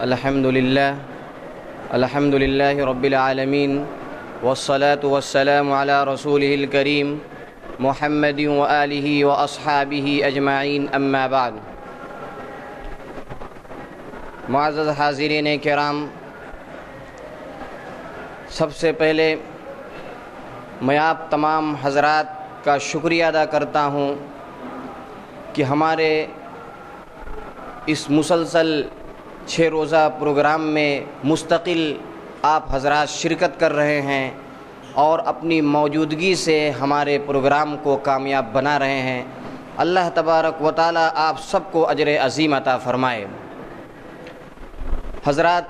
الحمد للہ رب العالمین والصلاة والسلام علی رسولہ الکریم محمد وآلہ واصحابہ اجمعین اما بعد۔ معزز حاضرین کرام، سب سے پہلے میں آپ تمام حضرات کا شکریہ ادا کرتا ہوں کہ ہمارے اس مسلسل 6 روزہ پروگرام میں مستقل آپ حضرات شرکت کر رہے ہیں اور اپنی موجودگی سے ہمارے پروگرام کو کامیاب بنا رہے ہیں۔ اللہ تبارک و تعالی آپ سب کو اجر عظیم عطا فرمائے۔ حضرات،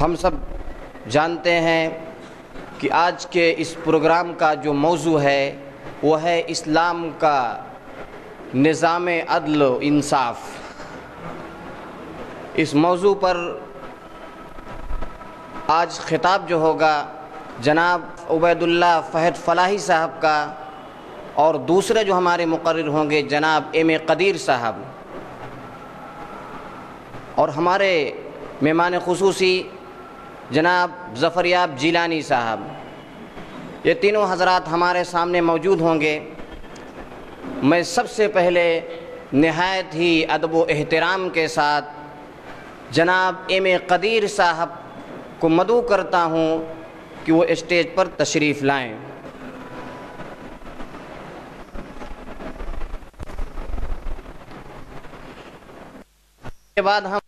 ہم سب جانتے ہیں کہ آج کے اس پروگرام کا جو موضوع ہے وہ ہے اسلام کا نظام عدل و انصاف۔ اس موضوع پر آج خطاب جو ہوگا جناب عبید اللہ فہد فلاحی صاحب کا، اور دوسرے جو ہمارے مقرر ہوں گے جناب ایم قدیر صاحب، اور ہمارے مہمان خصوصی جناب ظفریاب جیلانی صاحب۔ یہ تینوں حضرات ہمارے سامنے موجود ہوں گے۔ میں سب سے پہلے نہایت ہی ادب و احترام کے ساتھ جناب ایم قدیر صاحب کو مدعو کرتا ہوں کہ وہ اسٹیج پر تشریف لائیں۔ اس کے بعد ہم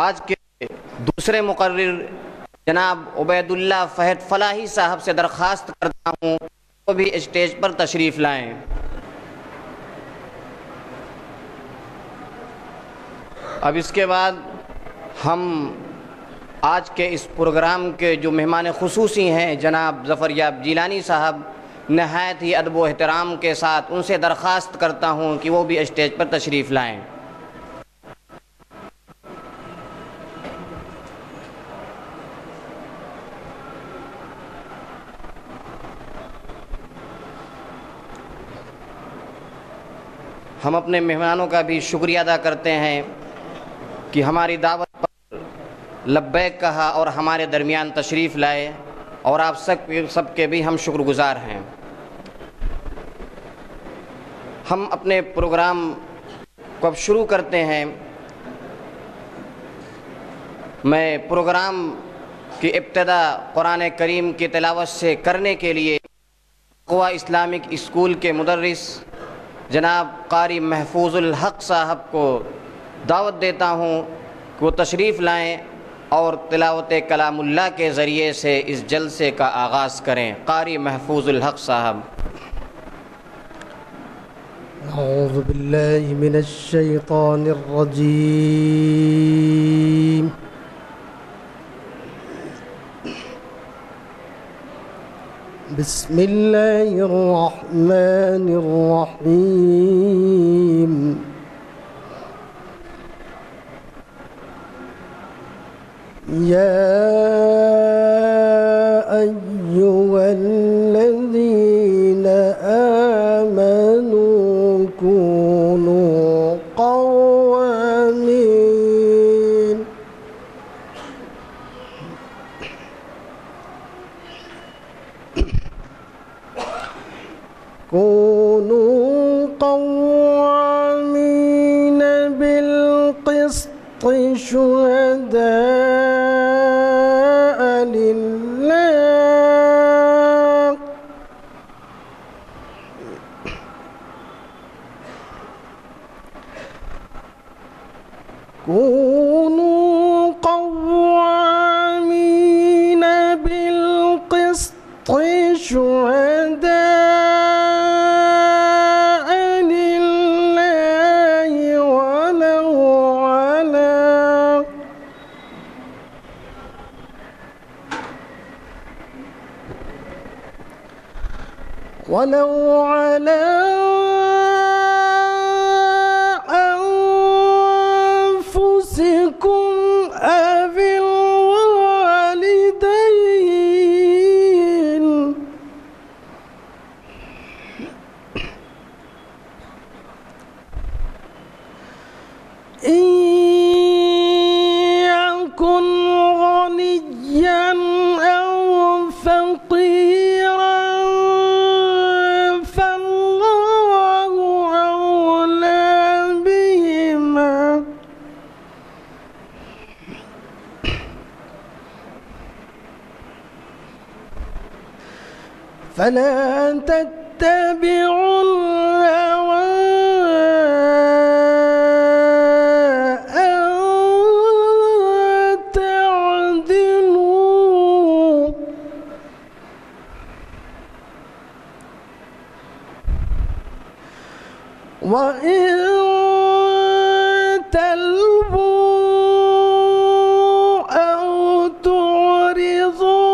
آج کے دوسرے مقرر جناب عبید اللہ فہد فلاحی صاحب سے درخواست کرتا ہوں وہ بھی اسٹیج پر تشریف لائیں۔ اب اس کے بعد ہم آج کے اس پروگرام کے جو مہمان خصوصی ہیں جناب ظفریاب جیلانی صاحب، نہایت ہی ادب و احترام کے ساتھ ان سے درخواست کرتا ہوں کہ وہ بھی اسٹیج پر تشریف لائیں۔ ہم اپنے مہمانوں کا بھی شکریہ ادا کرتے ہیں کہ ہماری دعوت پر لبیک کہا اور ہمارے درمیان تشریف لائے، اور آپ سب کے بھی ہم شکر گزار ہیں۔ ہم اپنے پروگرام کو اب شروع کرتے ہیں۔ میں پروگرام کی ابتدا قرآن کریم کی تلاوت سے کرنے کے لیے قوا اسلامک اسکول کے مدرس جناب قاری محفوظ الحق صاحب کو دعوت دیتا ہوں کہ وہ تشریف لائیں اور تلاوت کلام اللہ کے ذریعے سے اس جلسے کا آغاز کریں۔ قاری محفوظ الحق صاحب۔ اعوذ باللہ من الشیطان الرجیم۔ بسم اللہ الرحمن الرحیم۔ یا ایھا الذین آمنوا کونوا قوامین بالقسط شهداء لله كونوا قوامين بالقسط شهداء لله ولو على أنفسكم أو الوالدين إن فلا تتبعوا الهوى أن تعدلوا وإن تلووا أو تعرضوا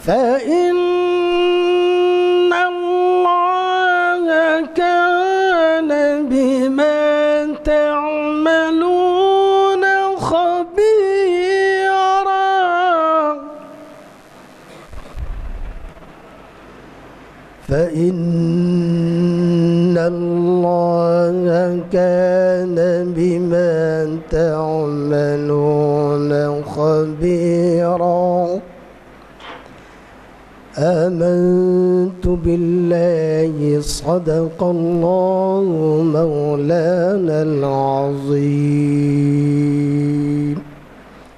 فإن الله كان بما تعملون خبيرا فإن الله كان بما تعملون خبيرا آمنت بالله صدق الله مولانا العظيم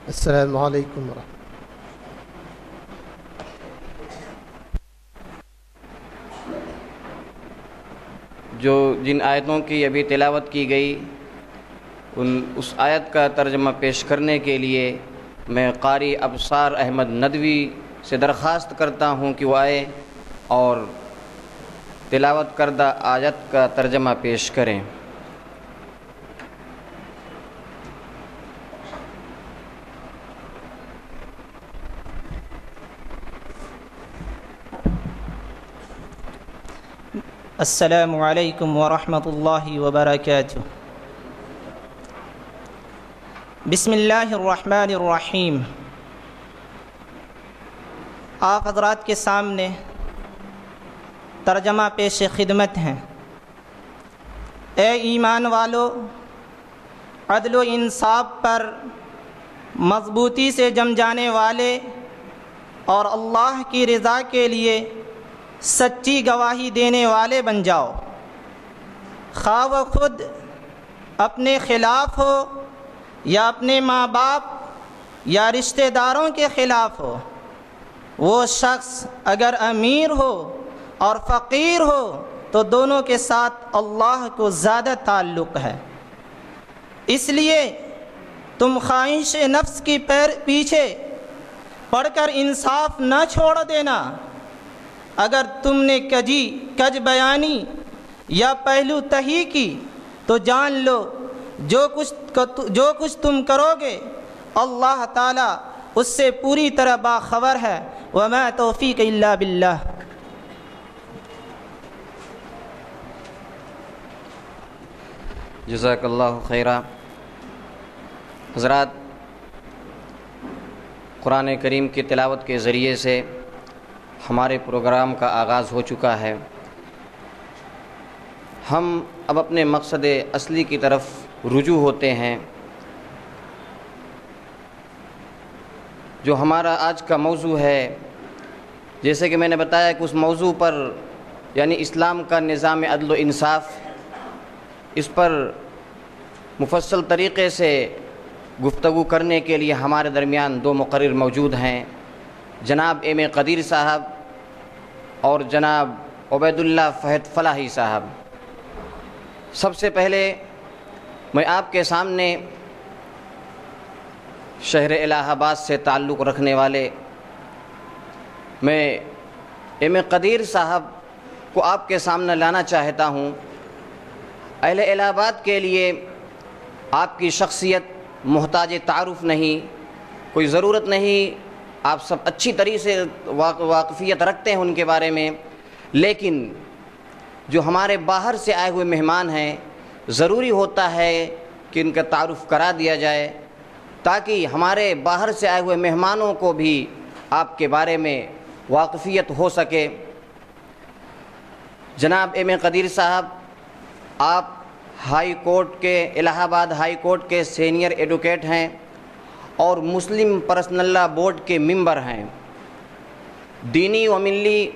السلام عليكم ورحمة الله. جو جن آیتوں کی ابھی تلاوت کی گئی اس آیت کا ترجمہ پیش کرنے کے لیے میں قاری ابصار احمد ندوی سے درخواست کرتا ہوں کہ وہ آئے اور تلاوت کردہ آیت کا ترجمہ پیش کریں. السلام علیکم ورحمۃ اللہ وبرکاتہ. بسم اللہ الرحمن الرحیم. آپ حضرات کے سامنے ترجمہ پیش خدمت ہیں. اے ایمان والو، عدل و انصاف پر مضبوطی سے جم جانے والے اور اللہ کی رضا کے لیے سچی گواہی دینے والے بن جاؤ. خواہ وہ خود اپنے خلاف ہو یا اپنے ماں باپ یا رشتہ داروں کے خلاف ہو. وہ شخص اگر امیر ہو اور فقیر ہو تو دونوں کے ساتھ اللہ کو زیادہ تعلق ہے. اس لیے تم خواہش نفس کی پیچھے پڑھ کر انصاف نہ چھوڑ دینا. اگر تم نے کج بیانی یا پہلو تہی کی تو جان لو جو کچھ تم کرو گے اللہ تعالیٰ اس سے پوری طرح باخبر ہے. وما توفیق الا باللہ. جزاک اللہ خیرہ. حضرات، قرآن کریم کی تلاوت کے ذریعے سے ہمارے پروگرام کا آغاز ہو چکا ہے. ہم اب اپنے مقصد اصلی کی طرف رجوع ہوتے ہیں. جو ہمارا آج کا موضوع ہے، جیسے کہ میں نے بتایا کہ اس موضوع پر یعنی اسلام کا نظام عدل و انصاف، اس پر مفصل طریقے سے گفتگو کرنے کے لیے ہمارے درمیان دو مقرر موجود ہیں، جناب ایم قدیر صاحب اور جناب عبید اللہ فہد فلاحی صاحب. سب سے پہلے میں آپ کے سامنے شہر الہ آباد سے تعلق رکھنے والے میں ایم قدیر صاحب کو آپ کے سامنے لانا چاہتا ہوں. اہل الہ آباد کے لیے آپ کی شخصیت محتاج تعارف نہیں، کوئی ضرورت نہیں، آپ سب اچھی طریقے سے واقفیت رکھتے ہیں ان کے بارے میں. لیکن جو ہمارے باہر سے آئے ہوئے مہمان ہیں، ضروری ہوتا ہے کہ ان کا تعارف کرا دیا جائے تاکہ ہمارے باہر سے آئے ہوئے مہمانوں کو بھی آپ کے بارے میں واقفیت ہو سکے. جناب ایم قدیر صاحب، آپ ہائی کورٹ کے الہ آباد ہائی کورٹ کے سینئر ایڈوکیٹ ہیں اور مسلم پرسنل لا بورڈ کے ممبر ہیں. دینی و ملی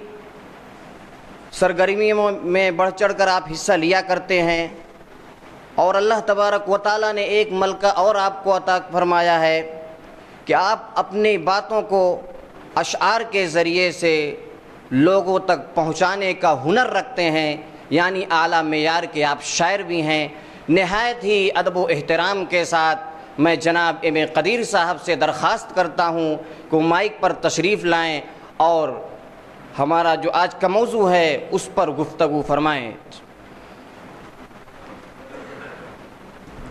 سرگرمیوں میں بڑھ چڑھ کر آپ حصہ لیا کرتے ہیں، اور اللہ تبارک و تعالیٰ نے ایک ملکہ اور آپ کو عطا فرمایا ہے کہ آپ اپنی باتوں کو اشعار کے ذریعے سے لوگوں تک پہنچانے کا ہنر رکھتے ہیں، یعنی اعلیٰ معیار کے آپ شاعر بھی ہیں۔ نہایت ہی ادب و احترام کے ساتھ میں جناب ایم اے قدیر صاحب سے درخواست کرتا ہوں کہ وہ مائک پر تشریف لائیں اور ہمارا جو آج کا موضوع ہے اس پر گفتگو فرمائیں۔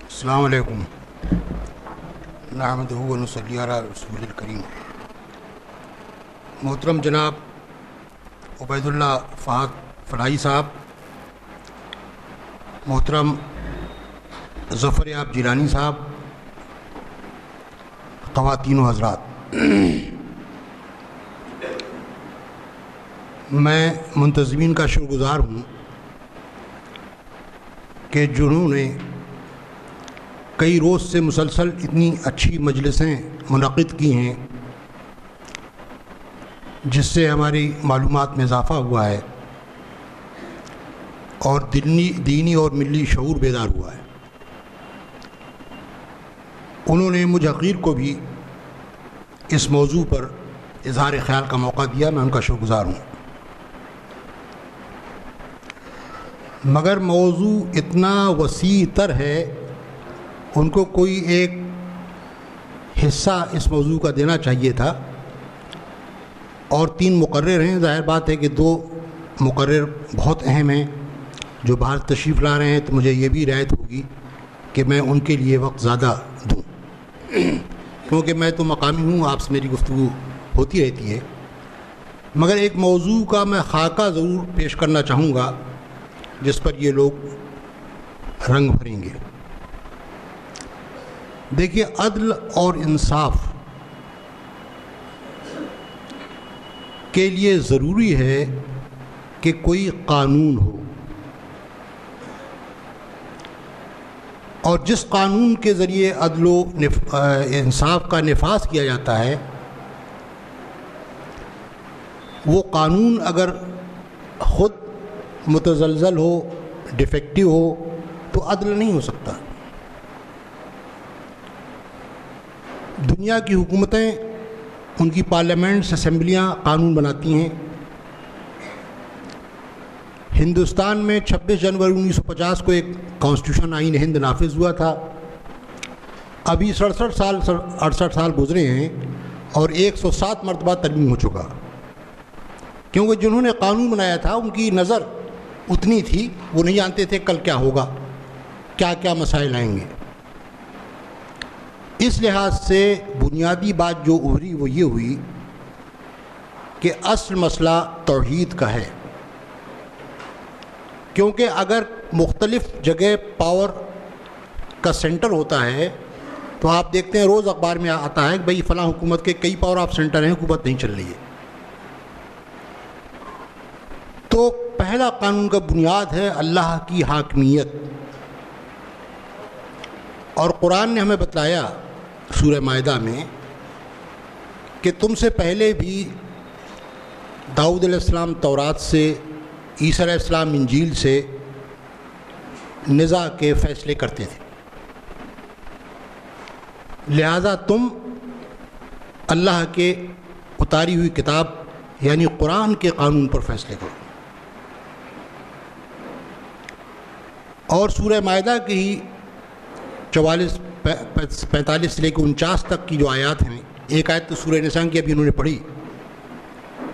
السلام علیکم، نحمدہ و نصلی علی رسول الکریم۔ محترم جناب عبید اللہ فہد فلاحی صاحب، محترم ظفر یاب جیلانی صاحب، خواتین و حضرات، میں منتظمین کا شکر گزار ہوں کہ جنہوں نے کئی روز سے مسلسل اتنی اچھی مجلسیں منعقد کی ہیں جس سے ہماری معلومات میں اضافہ ہوا ہے اور دینی اور ملی شعور بیدار ہوا ہے۔ انہوں نے مجھ حقیر کو بھی اس موضوع پر اظہار خیال کا موقع دیا، میں ان کا شکر گزار ہوں۔ مگر موضوع اتنا وسیع تر ہے، ان کو کوئی ایک حصہ اس موضوع کا دینا چاہیے تھا، اور 3 مقرر ہیں۔ ظاہر بات ہے کہ 2 مقرر بہت اہم ہیں جو باہر تشریف لا رہے ہیں، تو مجھے یہ بھی رعایت ہوگی کہ میں ان کے لیے وقت زیادہ دوں، کیونکہ میں تو مقامی ہوں، آپ سے میری گفتگو ہوتی رہتی ہے۔ مگر ایک موضوع کا میں خاکہ ضرور پیش کرنا چاہوں گا جس پر یہ لوگ رنگ بھریں گے۔ دیکھیے، عدل اور انصاف کے لیے ضروری ہے کہ کوئی قانون ہو، اور جس قانون کے ذریعے عدل و انصاف کا نفاذ کیا جاتا ہے، وہ قانون اگر خود متزلزل ہو، ڈیفیکٹیو ہو، تو عدل نہیں ہو سکتا۔ دنیا کی حکومتیں، ان کی پارلیمنٹس، اسمبلیاں قانون بناتی ہیں۔ ہندوستان میں 26 جنوری 1950 کو ایک کانسٹیٹیوشن آئین ہند نافذ ہوا تھا۔ ابھی 68 سال گزرے ہیں اور 107 مرتبہ ترمیم ہو چکا، کیونکہ جنہوں نے قانون بنایا تھا ان کی نظر اتنی تھی، وہ نہیں جانتے تھے کل کیا ہوگا، کیا کیا مسائل آئیں گے۔ اس لحاظ سے بنیادی بات جو ابھری وہ یہ ہوئی کہ اصل مسئلہ توحید کا ہے، کیونکہ اگر مختلف جگہ پاور کا سینٹر ہوتا ہے تو آپ دیکھتے ہیں روز اخبار میں آتا ہے کہ بھئی فلاں حکومت کے کئی پاور آف سینٹر ہیں، حکومت نہیں چل رہی ہے۔ تو پہلا قانون کا بنیاد ہے اللہ کی حاکمیت، اور قرآن نے ہمیں بتلایا سورہ مائدہ میں کہ تم سے پہلے بھی داؤد علیہ السلام تورات سے، عیسیٰ علیہ السلام انجیل سے نزاع کے فیصلے کرتے تھے، لہذا تم اللہ کے اتاری ہوئی کتاب یعنی قرآن کے قانون پر فیصلے کرو۔ اور سورہ مائدہ کی ہی 45 سے لے کے 49 تک کی جو آیات ہیں، ایک آیت تو سورہ نساء کی ابھی انہوں نے پڑھی،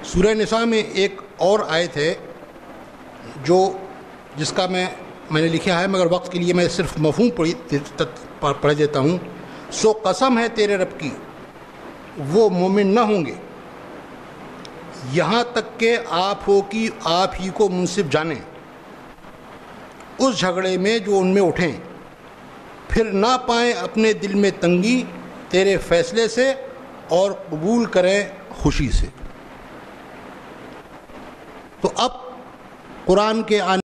سورہ نساء میں ایک اور آیت ہے جس کا میں نے لکھا ہے، مگر وقت کے لیے میں صرف مفہوم پڑھ دیتا ہوں۔ سو قسم ہے تیرے رب کی، وہ مومن نہ ہوں گے یہاں تک کہ آپ ہی کو منصف جانیں اس جھگڑے میں جو ان میں اٹھیں، پھر نہ پائیں اپنے دل میں تنگی تیرے فیصلے سے اور قبول کریں خوشی سے۔ تو اب قرآن کے